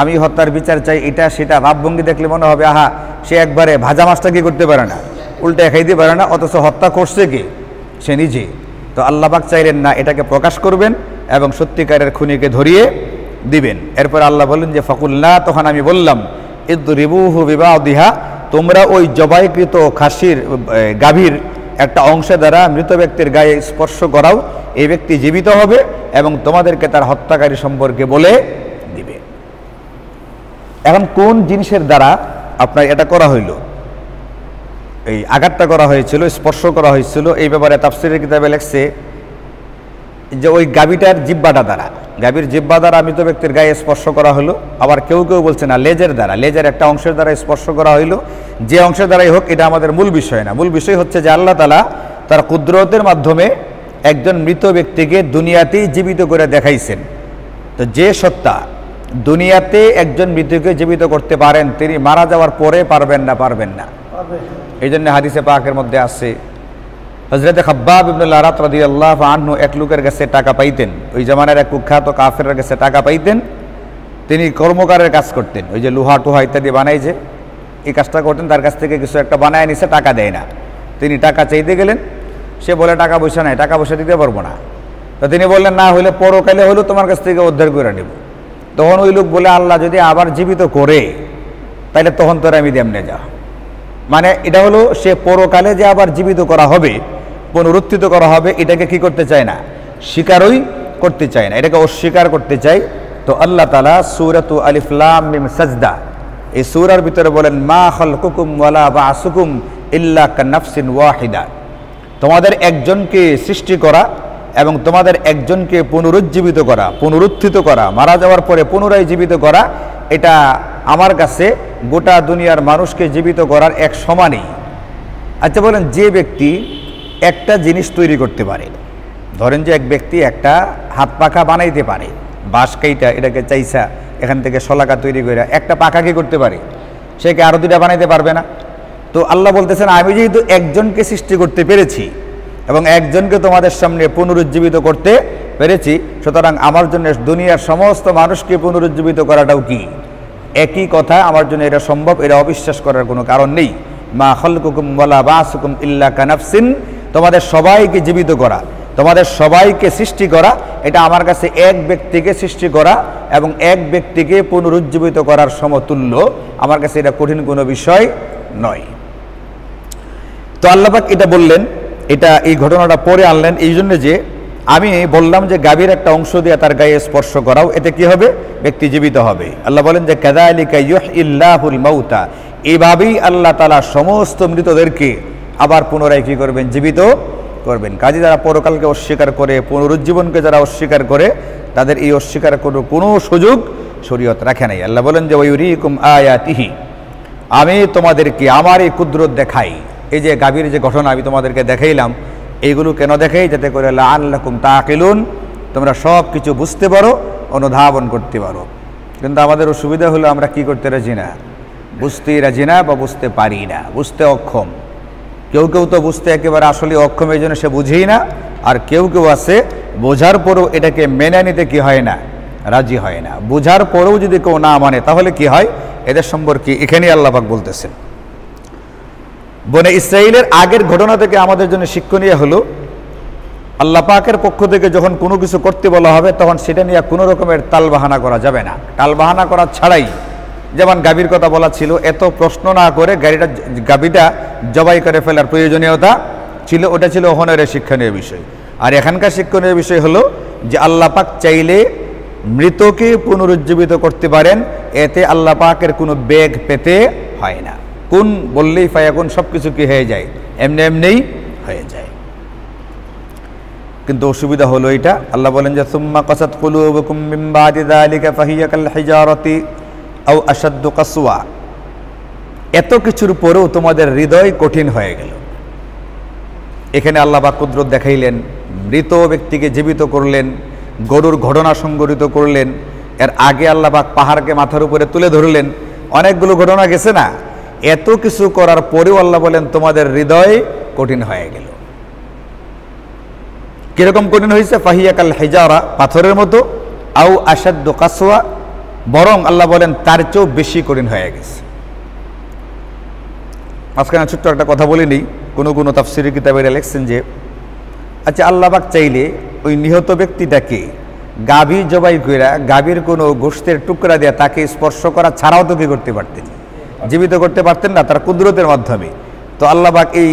আমি হত্যার বিচার চাই, এটা সেটা ভাবভঙ্গি দেখলে মনে হবে আহা সে একবারে ভাজা মাছটা কি করতে পারে না, উল্টে খাইতে পারে না, অথচ হত্যা করছে কে, সে নিজে। তো আল্লাহ পাক চাইলেন না, এটাকে প্রকাশ করবেন এবং সত্যিকারের খুনিকে ধরিয়ে দিবেন। এরপর আল্লাহ বললেন যে ফাকুল্লাহ, তখন আমি বললাম ইদরিবুহু বিবাদিহা, তোমরা ওই জবাইকৃত খাসির গাভীর একটা অংশ দ্বারা মৃত ব্যক্তির গায়ে স্পর্শ করাও, এই ব্যক্তি জীবিত হবে এবং তোমাদেরকে তার হত্যাকারী সম্পর্কে বলে দিবে। এখন কোন জিনিসের দ্বারা আপনার এটা করা হইল, এই আঘাতটা করা হয়েছিল, স্পর্শ করা হয়েছিল, এই ব্যাপারে তাফসীরের কিতাবে লেখছে যে ওই গাভীটার জিহ্বাটা দ্বারা, গাভীর জিহ্বা দ্বারা মৃত ব্যক্তির গায়ে স্পর্শ করা হলো। আবার কেউ কেউ বলছে না, লেজের দ্বারা, লেজের একটা অংশের দ্বারা স্পর্শ করা হইল। যে অংশের দ্বারাই হোক, এটা আমাদের মূল বিষয় না। মূল বিষয় হচ্ছে যে আল্লাহ তাআলা তার কুদরতের মাধ্যমে একজন মৃত ব্যক্তিকে দুনিয়াতেই জীবিত করে দেখাইছেন। তো যে সত্তা দুনিয়াতে একজন মৃতকে জীবিত করতে পারেন, তিনি মারা যাওয়ার পরে পারবেন না, পারবেন না। এই জন্য হাদিসে পাকের মধ্যে আছে, হযরত খাব্বাব ইবনে আল-আরাত রাদিয়াল্লাহু আনহু এক লোকের কাছে টাকা পাইতেন, ওই জামানার এক কুখ্যাত কাফেরের কাছে টাকা পাইতেন। তিনি কর্মকারের কাজ করতেন, ওই যে লোহা টোহা ইত্যাদি বানাই যে, এই কাজটা করতেন। তার কাছ থেকে কিছু একটা বানায় নিছে, টাকা দেয় না। তিনি টাকা চাইতে গেলেন, সে বলে টাকা পয়সা নাই, টাকা পয়সা দিতে পারবো না। তো তিনি বললেন না হইলে পরকালে হলো তোমার কাছ থেকে উদ্ধার করে নেব। তখন ওই লোক বলে আল্লাহ যদি আবার জীবিত করে তাহলে তখন তোরা আমি দেমনে যা। মানে এটা হলো সে পরকালে যে আবার জীবিত করা হবে, পুনরুত্থিত করা হবে, এটাকে কি করতে চায় না, স্বীকারই করতে চায় না, এটাকে অস্বীকার করতে চাই। তো আল্লাহ তাআলা সূরাতু আলিফ লাম মিম সাজদা, এই সূরার ভিতরে বলেন মা খালকুকুম ওয়ালা বাসুকুম ইল্লা কানাফসিন ওয়াহিদা, তোমাদের একজনকে সৃষ্টি করা এবং তোমাদের একজনকে পুনরুজ্জীবিত করা, পুনরুত্থিত করা, মারা যাওয়ার পরে পুনরায় জীবিত করা, এটা আমার কাছে গোটা দুনিয়ার মানুষকে জীবিত করার এক সমানই। আচ্ছা বলেন, যে ব্যক্তি একটা জিনিস তৈরি করতে পারে, ধরেন যে এক ব্যক্তি একটা হাত পাখা বানাইতে পারে, বাঁশ কাইটা এটাকে চাইছা এখান থেকে শলাকা তৈরি করে একটা পাখা কি করতে পারে, সে কি আরো দুটা বানাইতে পারবে না? তো আল্লাহ বলতেছেন আমি যেহেতু একজনকে সৃষ্টি করতে পেরেছি এবং একজনকে তোমাদের সামনে পুনরুজ্জীবিত করতে পেরেছি, সুতরাং আমার জন্য দুনিয়ার সমস্ত মানুষকে পুনরুজ্জীবিত করাটাও কি একই কথা, আমার জন্য এটা সম্ভব, এটা অবিশ্বাস করার কোনো কারণ নেই। মা খালকুকুম ওয়ালা বাসুকুম ইল্লা কানাফসিন, তোমাদের সবাইকে জীবিত করা, তোমাদের সবাইকে সৃষ্টি করা, এটা আমার কাছে এক ব্যক্তিকে সৃষ্টি করা এবং এক ব্যক্তিকে পুনরুজ্জীবিত করার সমতুল্য, আমার কাছে এটা কঠিন কোনো বিষয় নয়। তো আল্লাহ পাক এটা বললেন, এটা এই ঘটনাটা পরে আনলেন এই জন্য যে আমি বললাম যে গাভীর একটা অংশ দিয়ে তার গায়ে স্পর্শ করাও, এতে কি হবে, ব্যক্তি জীবিত হবে। আল্লাহ বলেন যে কাযালিকা ইউহইল্লাহুল মাউতা, এইভাবেই আল্লাহ তাআলা সমস্ত মৃতদেরকে আবার পুনরায় কি করবেন, জীবিত করবেন। কাজে যারা পরকালকে অস্বীকার করে, পুনরুজ্জীবনকে যারা অস্বীকার করে, তাদের এই অস্বীকার কোনো সুযোগ শরীয়ত রাখে নাই। আল্লাহ বলেন যে ওয়ায়ুরিকুম আয়াতিহি, আমি তোমাদেরকে আমার এই কুদরত দেখাই। এই যে গাভীর যে ঘটনা আমি তোমাদেরকে দেখাইলাম, এইগুলো কেন দেখাই, যাতে করে লাআল্লাকুম তাকিলুন, তোমরা সব কিছু বুঝতে পারো, অনুধাবন করতে পারো। কিন্তু আমাদের অসুবিধা হলো আমরা কি করতে রাজি না, বুঝতেই রাজি না বা বুঝতে পারি না, বুঝতে অক্ষম। কেউ কেউ তো বুঝতে একেবারে আসলে অক্ষম, এই জন্য সে বুঝেই না। আর কেউ কেউ আছে বোঝার পরেও এটাকে মেনে নিতে কি হয় না, রাজি হয় না। বোঝার পরেও যদি কেউ না মানে তাহলে কি হয়, এদের সম্পর্কে এখানেই আল্লাহ পাক বলতেছেন। বনে ইসরাইলের আগের ঘটনা থেকে আমাদের জন্য শিক্ষণীয় হলো, আল্লাহ পাকের পক্ষ থেকে যখন কোনো কিছু করতে বলা হবে তখন সেটা নিয়ে কোনো রকমের টালবাহানা করা যাবে না। টালবাহানা করা ছাড়াই, যেমন গাভীর কথা বলা ছিল, এত প্রশ্ন না করে গাভীটা জবাই করে ফেলার প্রয়োজনীয়তা ছিল, ওটা ছিল ওখানের শিক্ষণীয় বিষয়। আর এখানকার শিক্ষণীয় বিষয় হলো যে আল্লাহ পাক চাইলে মৃতকে পুনরুজ্জীবিত করতে পারেন, এতে আল্লাহ পাকের কোনো বেগ পেতে হয় না। কোন বললেই ফায়াকুন, সব কিছু কি হয়ে যায়, এমনি এমনিই হয়ে যায়। কিন্তু অসুবিধা হলো এটা, আল্লাহ বলেন যে সুম্মা কাসাত কুলুবুকুম মিন বাদি যালিকা ফাহিয়া কাল হিজারাতি আও আশাদ্দু কাসওয়া, এত কিছুর পরেও তোমাদের হৃদয় কঠিন হয়ে গেল। এখানে আল্লাহ পাক কুদরত দেখাইলেন, মৃত ব্যক্তিকে জীবিত করলেন, গরুর ঘটনা সংঘটিত করলেন, এর আগে আল্লাহ পাক পাহাড়কে মাথার উপরে তুলে ধরলেন, অনেকগুলো ঘটনা গেছে না। এত কিছু করার পরেও আল্লাহ বলেন তোমাদের হৃদয় কঠিন হয়ে গেল। কিরকম কঠিন হয়েছে, ফাহিয়া কাল হিজারা, পাথরের মতো, আও আশাদ্দু কাসওয়া, বরং আল্লাহ বলেন তার চেয়েও বেশি কঠিন হয়ে গেছে। মাঝখানে ছোট্ট একটা কথা বলিনি, কোনো তাফসীরের কিতাবে লিখছেন যে আচ্ছা আল্লাহ পাক চাইলে ওই নিহত ব্যক্তিটাকে গাভী জবাই কইরা গাভীর কোনো গোশতের টুকরা দেয়া তাকে স্পর্শ করা ছাড়াও তো কি করতে পারতেন, জীবিত করতে পারতেন না তার কুদরতের মাধ্যমে। তো আল্লাহ পাক এই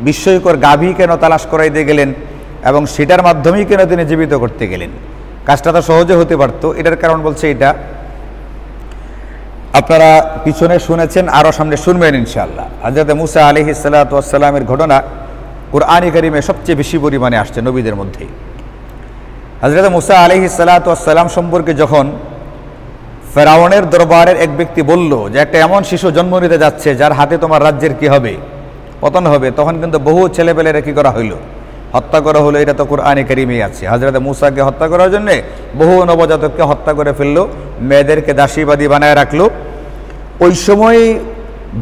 বিস্ময়কর গাভী কেন তালাশ করাই দিয়ে গেলেন এবং সেটার মাধ্যমেই কেন তিনি জীবিত করতে গেলেন? কাজটা তো সহজে হতে পারতো। এটার কারণ বলছে এটা আপনারা পিছনে শুনেছেন, আরও সামনে শুনবেন ইনশাআল্লাহ। হযরত মুসা আলাইহিস সালাতু ওয়াস সালামের ঘটনা কুরআনে কারীমে সবচেয়ে বেশি পরিমাণে আসছে নবীদের মধ্যে। হযরত মুসা আলাইহিস সালাতু ওয়াস সালাম সম্পর্কে যখন ফেরাউনের দরবারের এক ব্যক্তি বলল যে একটা এমন শিশু জন্ম নিতে যাচ্ছে যার হাতে তোমার রাজ্যের কি হবে, পতন হবে, তখন কিন্তু বহু ছেলেপেলেরা কি করা হইল, হত্যা করা হলো। এটা তো কুরআনে কারীমেই আছে। হযরত মুসাকে হত্যা করার জন্য বহু নবজাতককে হত্যা করে ফেললো, মেয়েদেরকে দাসীবাদী বানায় রাখলো। ওই সময়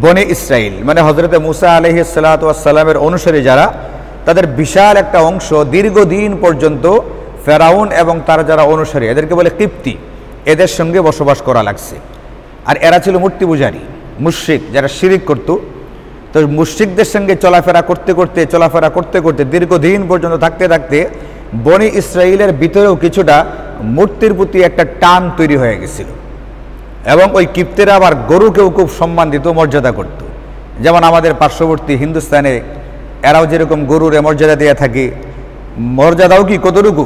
বনে ইসরাইল মানে হযরত মুসা আলাইহিস সালাতু ওয়াস সালামের অনুসারী যারা, তাদের বিশাল একটা অংশ দীর্ঘদিন পর্যন্ত ফেরাউন এবং তার যারা অনুসারী এদেরকে বলে কিপ্তি, এদের সঙ্গে বসবাস করা লাগছে। আর এরা ছিল মূর্তি পূজারী, মুশরিক, যারা শিরিক করত। তো মুশরিকদের সঙ্গে চলাফেরা করতে করতে দীর্ঘদিন পর্যন্ত থাকতে থাকতে বনি ইসরাইলের ভিতরেও কিছুটা মূর্তির প্রতি একটা টান তৈরি হয়ে গেছিল। এবং ওই কিপ্তেরা আবার গরুকেও খুব সম্মান দিত, মর্যাদা করত। যেমন আমাদের পার্শ্ববর্তী হিন্দুস্তানে এরাও যেরকম গরুর মর্যাদা দিয়ে থাকে, মর্যাদাও কি কতটুকু,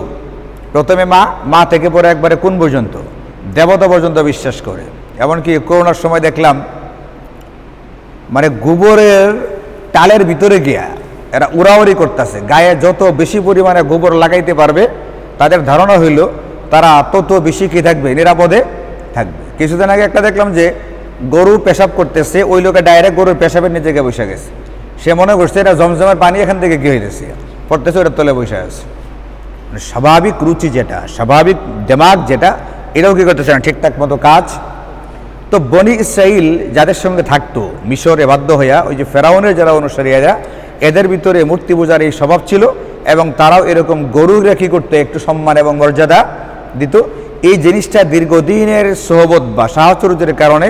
প্রথমে মা থেকে পরে একবারে কোন পর্যন্ত, দেবতা পর্যন্ত বিশ্বাস করে। এমনকি করোনার সময় দেখলাম মানে গোবরের টালের ভিতরে গিয়া এরা উড়াউড়ি করতেছে, গায়ে যত বেশি পরিমাণে গোবর লাগাইতে পারবে তাদের ধারণা হইল তারা তত বেশি কি থাকবে, নিরাপদে থাকবে। কিছুদিন আগে একটা দেখলাম যে গরু পেশাব করতেছে, ওই লোকে ডাইরেক্ট গরুর পেশাবের নিচে গিয়ে বসে গেছে। সে মনে করছে এটা জমজমের পানি এখান থেকে কি হইতেছে, পড়তেছে, ওটার তলে বসে আছে। মানে স্বাভাবিক রুচি যেটা, স্বাভাবিক দিমাগ যেটা, এটাও কি করতেছে না ঠিকঠাক মতো কাজ। তো বনি ইসরাইল যাদের সঙ্গে থাকতো মিশরে বাধ্য হইয়া, ওই যে ফেরাউনের যারা অনুসারীরা, এদের ভিতরে মূর্তি পূজার এই স্বভাব ছিল এবং তারাও এরকম গরুরা কি করতে একটু সম্মান এবং মর্যাদা দিত। এই জিনিসটা দীর্ঘদিনের সোহবত বা সাহচর্যের কারণে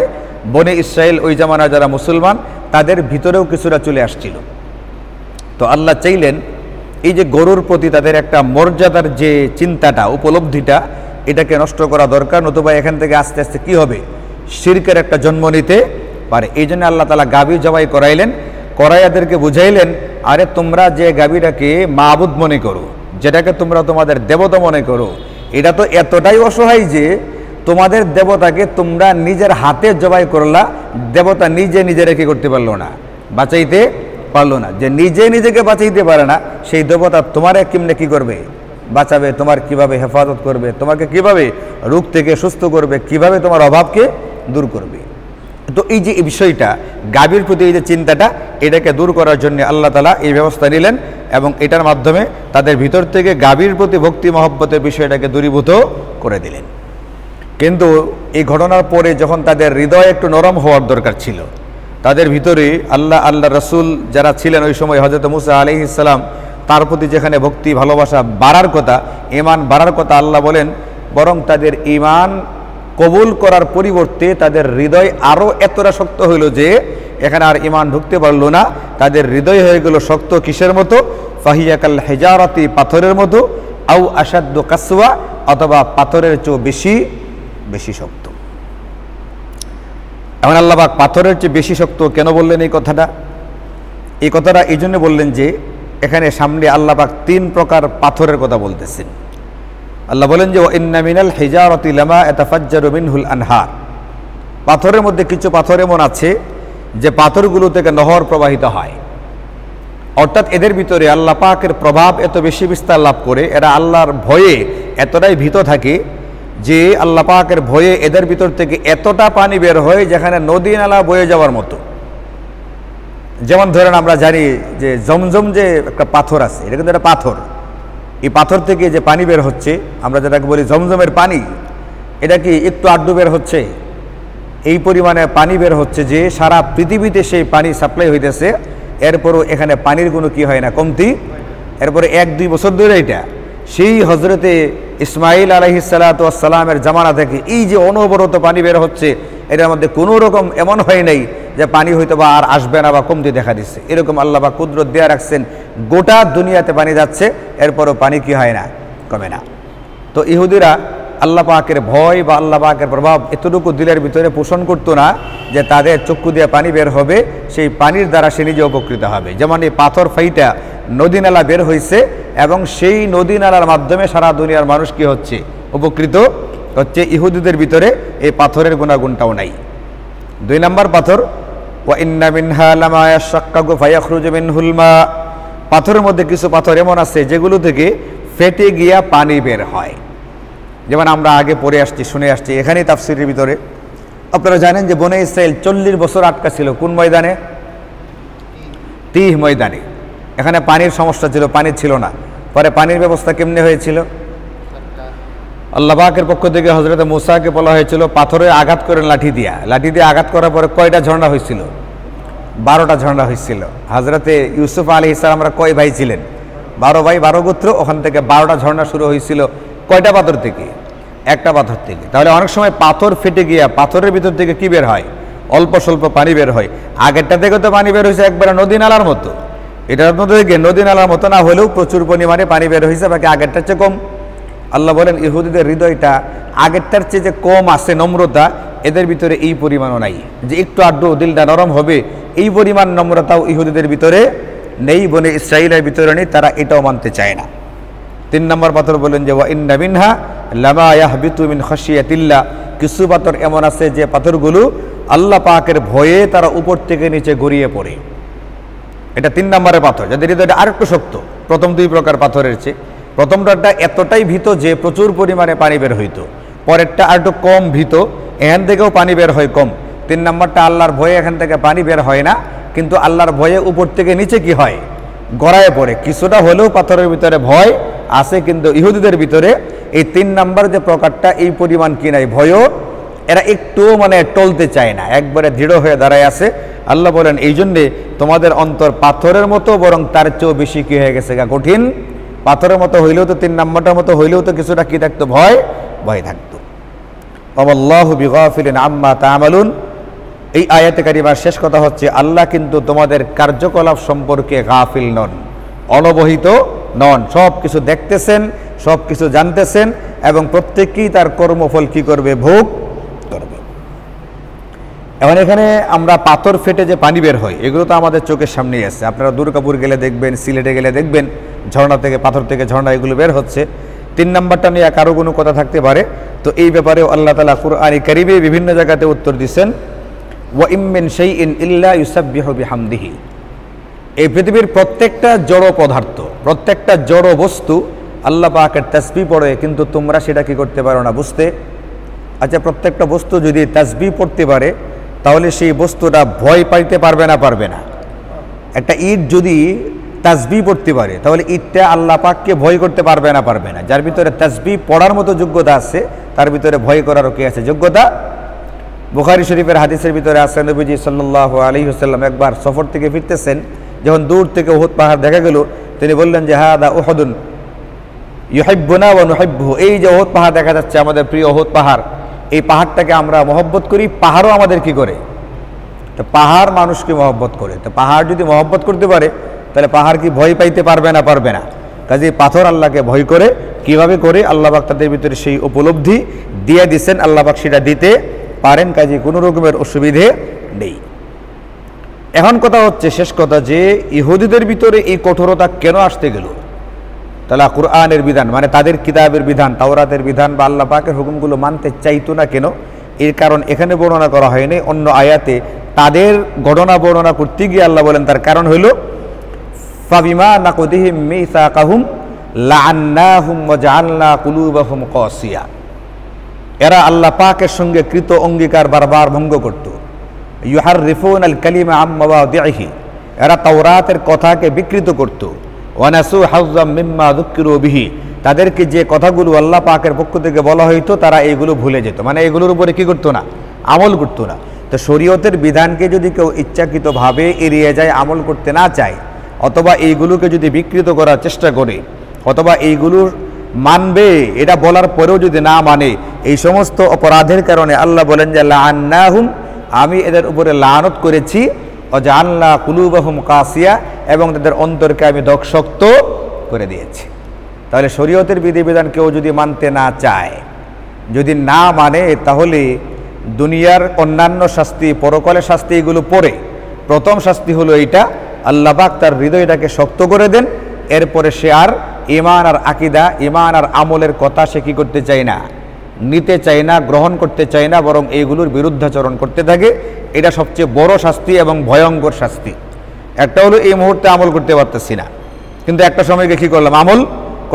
বনি ইসরাইল ওই জামানা যারা মুসলমান তাদের ভিতরেও কিছুটা চলে আসছিল। তো আল্লাহ চাইলেন এই যে গরুর প্রতি তাদের একটা মর্যাদার যে চিন্তাটা, উপলব্ধিটা, এটাকে নষ্ট করা দরকার, নতুবা এখান থেকে আস্তে আস্তে কি হবে, শিরকের একটা জন্ম নিতে পারে। এই জন্য আল্লাহ তাআলা গাভী জবাই করাইলেন, করাইয়াদেরকে বুঝাইলেন আরে তোমরা যে গাভীটাকে মাবুদ মনে করো, যেটাকে তোমরা তোমাদের দেবতা মনে করো, এটা তো এতটাই অসহায় যে তোমাদের দেবতাকে তোমরা নিজের হাতে জবাই করলা, দেবতা নিজে নিজেরা কি করতে পারলো না, বাঁচাইতে পারলো না। যে নিজে নিজেকে বাঁচাইতে পারে না সেই দেবতা তোমারে কেমনে কি করবে, বাঁচাবে, তোমার কিভাবে হেফাজত করবে, তোমাকে কিভাবে রোগ থেকে সুস্থ করবে, কিভাবে তোমার অভাবকে দূর করবে। তো এই যে এই বিষয়টা, গাভীর প্রতি এই যে চিন্তাটা, এটাকে দূর করার জন্য আল্লাহ তাআলা এই ব্যবস্থা নিলেন এবং এটার মাধ্যমে তাদের ভিতর থেকে গাভীর প্রতি ভক্তি মহব্বতের বিষয়টাকে দূরীভূত করে দিলেন। কিন্তু এই ঘটনার পরে যখন তাদের হৃদয় একটু নরম হওয়ার দরকার ছিল, তাদের ভিতরে আল্লাহ রসুল যারা ছিলেন ওই সময় হযরত মুসা আলাইহিস সালাম, তার প্রতি যেখানে ভক্তি ভালোবাসা বাড়ার কথা, ঈমান বাড়ার কথা, আল্লাহ বলেন বরং তাদের ঈমান কবুল করার পরিবর্তে তাদের হৃদয় আরও এতটা শক্ত হইল যে এখানে আর ঈমান ঢুকতে পারল না। তাদের হৃদয় হয়ে গেল শক্ত কিসের মতো, ফাহিয়া কাল হিজারাতি, পাথরের মতো, আও আশাদ্দু কাসওয়া, অথবা পাথরের চেয়ে বেশি শক্ত। এখন আল্লাহ পাক পাথরের চেয়ে বেশি শক্ত কেন বললেন এই কথাটা? এই কথাটা এই জন্য বললেন যে এখানে সামনে আল্লাহ পাক 3 প্রকার পাথরের কথা বলতেছেন। আল্লাহ বলেন যে ইন্না মিনাল হিজারাতি লামা ইয়াতাফাজ্জারু মিনহুল আনহার, পাথরের মধ্যে কিছু পাথর এমন আছে যে পাথরগুলো থেকে নহর প্রবাহিত হয়। অর্থাৎ এদের ভিতরে আল্লাহ পাকের প্রভাব এত বেশি বিস্তার লাভ করে, এরা আল্লাহর ভয়ে এতটাই ভীত থাকে যে আল্লাহ পাকের ভয়ে এদের ভিতর থেকে এতটা পানি বের হয় যেখানে নদী নালা বয়ে যাওয়ার মতো। যেমন ধরেন আমরা জানি যে জমজম যে একটা পাথর আছে, এটা কিন্তু একটা পাথর, এই পাথর থেকে যে পানি বের হচ্ছে, আমরা যেটাকে বলি জমজমের পানি, এটা কি একটু আড্ডু বের হচ্ছে? এই পরিমাণে পানি বের হচ্ছে যে সারা পৃথিবীতে সেই পানি সাপ্লাই হইতেছে, এরপরও এখানে পানির কোনো কি হয় না, কমতি। এরপরে 1-2 বছর ধরে এটা সেই হজরতে ইসমাইল আলাইহিস সালাতু ওয়াস সালামের জামানা থেকে এই যে অনবরত পানি বের হচ্ছে, এটার মধ্যে কোনো রকম এমন হয় নাই যে পানি হয়তো বা আর আসবে না বা কমতে দেখা দিচ্ছে। এরকম আল্লাহ বা কুদরত দেয়া রাখছেন, গোটা দুনিয়াতে পানি যাচ্ছে, এরপরও পানি কি হয় না, কমে না। তো ইহুদিরা আল্লাহ পাকের ভয় বা আল্লাহ পাকের প্রভাব এতটুকু দিলের ভিতরে পোষণ করতো না যে তাদের চক্ষু দিয়ে পানি বের হবে, সেই পানির দ্বারা সে নিজে উপকৃত হবে। যেমন এই পাথর ফাইটা নদী নালা বের হয়েছে এবং সেই নদী নালার মাধ্যমে সারা দুনিয়ার মানুষ কি হচ্ছে, উপকৃত হচ্ছে। ইহুদিদের ভিতরে এই পাথরের গুণাগুণটাও নাই। 2 নম্বর পাথর, ওয়া ইন্না মিনহা লামা ইয়াশাক্কাকু ফায়াখরুজু মিনহুল মা। পাথরের মধ্যে কিছু পাথর এমন আছে যেগুলো থেকে ফেটে গিয়া পানি বের হয়। যেমন আমরা আগে পড়ে আসছি, শুনে আসছি, এখানেই তাফসীরের ভিতরে আপনারা জানেন যে বনে ইসরাইল 40 বছর আটকা ছিল কোন ময়দানে? তিহ ময়দানে। এখানে পানির সমস্যা ছিল, পানি ছিল না। পরে পানির ব্যবস্থা কেমনে হয়েছিল? আল্লাহ পাকের পক্ষ থেকে হযরত মুসাকে বলা হয়েছিল পাথরে আঘাত করেন লাঠি দিয়ে আঘাত করার পরে কয়টা ঝর্ণা হয়েছিল? 12টা ঝর্ণা হয়েছিল। হযরতে ইউসুফ আলাইহিস সালামরা কয় ভাই ছিলেন? 12 ভাই 12 গোত্র। ওখান থেকে 12টা ঝর্ণা শুরু হয়েছিল। কয়টা পাথর থেকে? একটা পাথর থেকে। তাহলে অনেক সময় পাথর ফেটে গিয়া পাথরের ভিতর থেকে কি বের হয়? অল্প স্বল্প পানি বের হয়। আগেরটা থেকে তো পানি বের হয়েছে একবারে নদী নালার মতো। এটার মধ্যে থেকে নদী নালার মতো না হলেও প্রচুর পরিমাণে পানি বের হয়েছে, বাকি আগেরটার চেয়ে কম। আল্লাহ বলেন ইহুদিদের হৃদয়টা আগেরটার চেয়ে যে কম আছে, নম্রতা, এদের ভিতরে এই পরিমাণও নাই যে একটু আড্ডু দিলটা নরম হবে, এই পরিমাণ নম্রতাও ইহুদিদের ভিতরে নেই, বনে ইসরাইলের ভিতরে নেই, তারা এটাও মানতে চায় না। 3 নম্বর পাথর বলেন যে ওয়া ইন্না মিনহা লামা ইয়াহবিতু মিন খাশিয়াতিল্লাহ। কিছু পাথর এমন আছে যে পাথরগুলো আল্লাহ পাকের ভয়ে তারা উপর থেকে নিচে গড়িয়ে পড়ে। এটা 3 নম্বরের পাথর, যাদের হৃদয়টা আরেকটু শক্ত প্রথম 2 প্রকার পাথরের চেয়ে। প্রথমটা এতটাই ভীত যে প্রচুর পরিমাণে পানি বের হইতো, পরেরটা আর একটু কম ভীত, এখান থেকেও পানি বের হয় কম। 3 নম্বরটা আল্লাহর ভয়ে এখান থেকে পানি বের হয় না, কিন্তু আল্লাহর ভয়ে উপর থেকে নিচে কি হয়, গড়ায় পড়ে। কিছুটা হলেও পাথরের ভিতরে ভয় আছে, কিন্তু ইহুদিদের ভিতরে এই 3 নম্বর যে প্রকারটা এই পরিমাণ কি নাই, ভয়ও এরা একটু মানে টলতে চায় না, একবারে দৃঢ় হয়ে দাঁড়ায় আছে। আল্লাহ বলেন এই জন্যে তোমাদের অন্তর পাথরের মতো, বরং তার চেয়েও বেশি কি হয়ে গেছে, কঠিন। পাথরের মতো হইলেও তো 3 নম্বরটার মতো হইলেও তো কিছুটা কি থাকতো, ভয় থাকতো। আল্লাহু বিগাফিলিন আম্মা তা'মালুন। এই আয়াতে কারিমার শেষ কথা হচ্ছে আল্লাহ কিন্তু তোমাদের কার্যকলাপ সম্পর্কে গাফিল নন, অনবহিত নন। সব কিছু দেখতেছেন, সব কিছু জানতেছেন, এবং প্রত্যেকেই তার কর্মফল কি করবে, ভোগ করবে। এখন এখানে আমরা পাথর ফেটে যে পানি বের হয়, এগুলো তো আমাদের চোখের সামনেই আছে। আপনারা দুর্গাপুর গেলে দেখবেন, সিলেটে গেলে দেখবেন ঝর্ণা থেকে, পাথর থেকে ঝর্ণা এগুলো বের হচ্ছে। 3 নম্বরটা নিয়ে কারো কোনো কথা থাকতে পারে, তো এই ব্যাপারেও আল্লাহ তাআলা কুরআনে কারীমে বিভিন্ন জায়গাতে উত্তর দিচ্ছেন, ওয়া ইম মিন শাইইন ইল্লা ইউসাব্বিহু বিহামদিহি। এই পৃথিবীর প্রত্যেকটা জড় পদার্থ, প্রত্যেকটা জড় বস্তু আল্লাহ পাকের তাসবিহ পড়ে, কিন্তু তোমরা সেটা কি করতে পারো না, বুঝতে। আচ্ছা, প্রত্যেকটা বস্তু যদি তাসবিহ পড়তে পারে, তাহলে সেই বস্তুটা ভয় পাইতে পারবে না? একটা ইট যদি তাসবিহ পড়তে পারে, তাহলে ইটটা আল্লাহ পাককে ভয় করতে পারবে না? যার ভিতরে তাসবিহ পড়ার মতো যোগ্যতা আছে, তার ভিতরে ভয় করারও কি আছে, যোগ্যতা। বুখারী শরীফের হাদিসের ভিতরে আছে, নবীজি সাল্লাল্লাহু আলাইহি ওয়াসাল্লাম একবার সফর থেকে ফিরতেছেন, যখন দূর থেকে উহুদ পাহাড় দেখা গেল, তিনি বললেন যে হাদা উহুদুন ইউহিব্বুনা ওয়া নুহিব্বুহু। এই যে উহুদ পাহাড় দেখা যাচ্ছে, আমাদের প্রিয় উহুদ পাহাড়, এই পাহাড়টাকে আমরা মহব্বত করি, পাহাড়ও আমাদের কি করে, তো পাহাড় মানুষকে মহব্বত করে। তো পাহাড় যদি মহব্বত করতে পারে, তাহলে পাহাড় কি ভয় পাইতে পারবে না? কাজে পাথর আল্লাহকে ভয় করে। কিভাবে করে? আল্লাহ পাক তাদের ভিতরে সেই উপলব্ধি দিয়ে দিচ্ছেন, আল্লাহ পাক সেটা দিতে পারেন, কাজে কোনো রকমের অসুবিধে নেই। এখন কথা হচ্ছে, শেষ কথা, যে ইহুদিদের ভিতরে এই কঠোরতা কেন আসতে গেল? তাহলে কুরআনের বিধান, মানে তাদের কিতাবের বিধান, তাওরাতের বিধান বা আল্লাহ পাকের হুকুমগুলো মানতে চাইতো না কেন? এর কারণ এখানে বর্ণনা করা হয়নি, অন্য আয়াতে তাদের ঘটনা বর্ণনা করতে গিয়ে আল্লাহ বলেন তার কারণ হইল ফাবিমা নাকুদিহিম মিসাকাহুম লাআন্নাহুম ওয়া জাআলনা কুলুবাহুম কাসিয়া। এরা আল্লাহ পাকের সঙ্গে কৃত অঙ্গীকার বারবার ভঙ্গ করত। ইউহাররিফুনাল কালিমা আম মাওয়াদিহি, এরা তাওরাতের কথাকে বিকৃত করত। ওয়া নাসু হাজ্জাম মিম্মা যুকিরু বিহি, তাদেরকে যে কথাগুলো আল্লাহ পাকের পক্ষ থেকে বলা হইতো তারা এইগুলো ভুলে যেত, মানে এগুলোর উপরে কি করতো না, আমল করতো না। তো শরীয়তের বিধানকে যদি কেউ ইচ্ছাকৃতভাবে এড়িয়ে যায়, আমল করতে না চায়, অথবা এইগুলোকে যদি বিকৃত করার চেষ্টা করে, অথবা এইগুলোর মানবে, এটা বলার পরেও যদি না মানে, এই সমস্ত অপরাধের কারণে আল্লাহ বলেন যে লাআন্নাহুম, আমি এদের উপরে লানত করেছি, ওয়াজআলনা কুলুবাহুম কাসিয়া, এবং তাদের অন্তরকে আমি দগ্ধশক্ত করে দিয়েছি। তাহলে শরীয়তের বিধিবিধান কেউ যদি মানতে না চায়, যদি না মানে, তাহলে দুনিয়ার অন্যান্য শাস্তি, পরকালের শাস্তি, এগুলো পরে প্রথম শাস্তি হলো এইটা, আল্লাহ পাক তার হৃদয়টাকে শক্ত করে দেন। এরপরে সে আর ঈমান আর আকীদা, ঈমান আর আমলের কথা সে কি করতে চায় না, নিতে চায় না, গ্রহণ করতে চায় না, বরং এইগুলোর বিরুদ্ধাচরণ করতে থাকে। এটা সবচেয়ে বড় শাস্তি এবং ভয়ঙ্কর শাস্তি। একটা হলো এই মুহূর্তে আমল করতে পারতেছি না, কিন্তু একটা সময় গিয়ে কী করলাম, আমল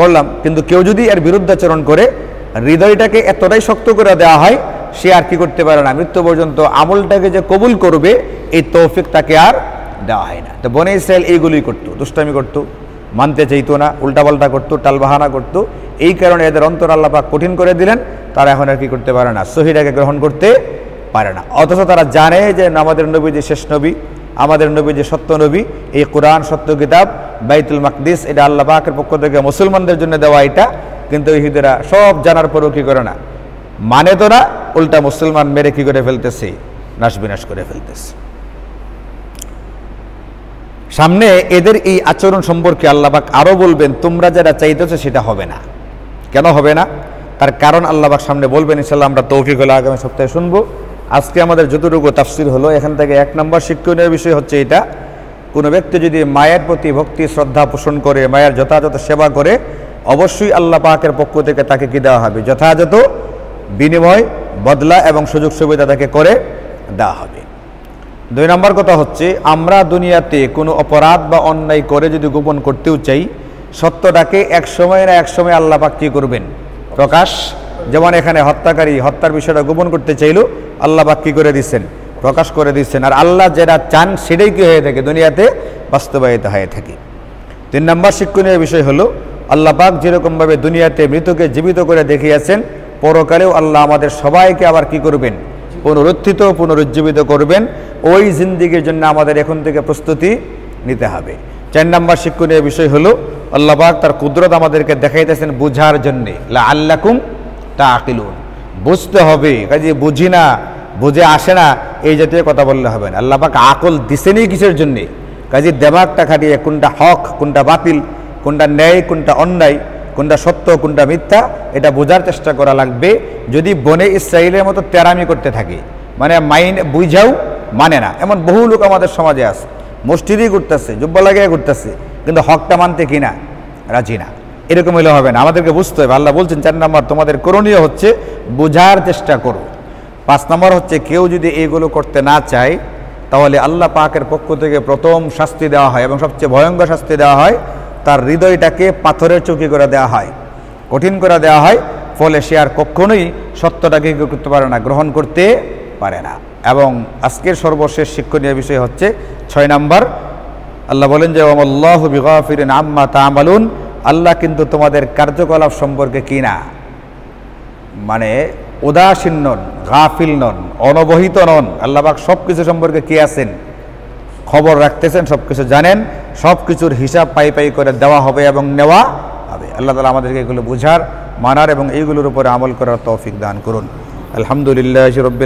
করলাম। কিন্তু কেউ যদি এর বিরুদ্ধাচরণ করে, হৃদয়টাকে এতটাই শক্ত করে দেওয়া হয়, সে আর কি করতে পারে না, মৃত্যু পর্যন্ত আমলটাকে যে কবুল করবে এই তৌফিক তাকে আর দেওয়া হয় না। তো বনে ইসরায়েল এইগুলোই করতো, দুষ্টামি করতো, মানতে চাইতো না, উল্টাপাল্টা করতো, টালবাহানা করতো। এই কারণে এদের অন্তর আল্লাহ পাক কঠিন করে দিলেন, তারা এখন আর কি করতে পারে না, সহিটাকে গ্রহণ করতে পারে না। অথচ তারা জানে যে আমাদের নবী যে শেষ নবী, আমাদের নবী যে সত্য নবী, এই কোরআন সত্য কিতাব, বাইতুল মাকদিস, এটা আল্লাহ পাকের পক্ষ থেকে মুসলমানদের জন্য দেওয়া এটা। কিন্তু ইহুদিরা সব জানার পরেও কী করে না, মানে তো না, উল্টা মুসলমান মেরে কী করে ফেলতেছে, নাশবিনাশ করে ফেলতেছে। সামনে এদের এই আচরণ সম্পর্কে আল্লাহ পাক আরও বলবেন, তোমরা যারা চাইতেছো সেটা হবে না। কেন হবে না, তার কারণ আল্লাহ পাক সামনে বলবেন। ইনশাআল্লাহ আমরা তৌফিক হলে আগামী সপ্তাহে শুনবো। আজকে আমাদের যতটুকু তাফসির হলো, এখান থেকে 1 নম্বর শিক্ষণীয় বিষয় হচ্ছে এটা, কোনো ব্যক্তি যদি মায়ের প্রতি ভক্তি শ্রদ্ধা পোষণ করে, মায়ের যথাযথ সেবা করে, অবশ্যই আল্লাহ পাকের পক্ষ থেকে তাকে কি দেওয়া হবে, যথাযথ বিনিময়, বদলা এবং সুযোগ সুবিধা তাকে করে দেওয়া হবে। 2 নম্বর কথা হচ্ছে, আমরা দুনিয়াতে কোনো অপরাধ বা অন্যায় করে যদি গোপন করতেও চাই, সত্যটাকে এক সময় না এক সময় আল্লাহ পাক কী করবেন, প্রকাশ। যেমন এখানে হত্যাকারী হত্যার বিষয়টা গোপন করতে চাইল, আল্লাহ পাক কী করে দিচ্ছেন, প্রকাশ করে দিচ্ছেন। আর আল্লাহ যেটা চান সেটাই কি হয়ে থাকে, দুনিয়াতে বাস্তবায়িত হয়ে থাকে। 3 নম্বর শিক্ষণীয় বিষয় হলো, আল্লাহ পাক যেরকমভাবে দুনিয়াতে মৃতকে জীবিত করে দেখিয়েছেন, পরকালেও আল্লাহ আমাদের সবাইকে আবার কি করবেন, পুনরুত্থিত, পুনরুজ্জীবিত করবেন। ওই জিন্দিগির জন্য আমাদের এখন থেকে প্রস্তুতি নিতে হবে। 4 নম্বর শিক্ষণীয় বিষয় হলো, আল্লাহ পাক তার কুদরত আমাদেরকে দেখাইতেছেন বুঝার জন্যে, লাআল্লাকুম তাআকিলুন, বুঝতে হবে। কাজে বুঝি না, বুঝে আসে না, এই জাতীয় কথা বললে হবে না। আল্লাহ পাক আকল দিছেনই কিসের জন্যে, কাজে দেমাগটা খাটিয়ে কোনটা হক, কোনটা বাতিল, কোনটা ন্যায়, কোনটা অন্যায়, কোনটা সত্য, কোনটা মিথ্যা, এটা বোঝার চেষ্টা করা লাগবে। যদি বনে ইসরাইলের মতো তেরামি করতে থাকে, মানে মাইন বুঝাও মানে না, এমন বহু লোক আমাদের সমাজে আছে, মসজিদই করতেছে, জুব্বা লাগিয়ে করতেছে, কিন্তু হকটা মানতে কিনা রাজি না। এরকম হলে হবে না, আমাদেরকে বুঝতে হবে। আল্লাহ বলছেন 4 নম্বর, তোমাদের করণীয় হচ্ছে বোঝার চেষ্টা করো। 5 নম্বর হচ্ছে, কেউ যদি এইগুলো করতে না চায়, তাহলে আল্লাহ পাকের পক্ষ থেকে প্রথম শাস্তি দেওয়া হয় এবং সবচেয়ে ভয়ঙ্কর শাস্তি দেওয়া হয়, তার হৃদয়টাকে পাথরের চৌকি করে দেওয়া হয়, কঠিন করে দেওয়া হয়। ফলে সে আর কখনোই সত্যটাকে কি করতে পারে না, গ্রহণ করতে পারে না। এবং আজকের সর্বশেষ শিক্ষণীয় বিষয় হচ্ছে 6 নম্বর, আল্লাহ বলেন যে ওয়াল্লাহু বিগাফিরিন আম্মা তা'মালুন, আল্লাহ কিন্তু তোমাদের কার্যকলাপ সম্পর্কে কি না, মানে উদাসীন নন, গাফিল নন, অনবহিত নন। আল্লাহ পাক সব কিছু সম্পর্কে কি আছেন, খবর রাখতেছেন, সব কিছু জানেন, সব কিছুর হিসাব পাই পাই করে দেওয়া হবে এবং নেওয়া হবে। আল্লাহ তাআলা আমাদেরকে এগুলো বুঝার, মানার এবং এইগুলোর উপরে আমল করার তৌফিক দান করুন। আলহামদুলিল্লাহি রাব্বিল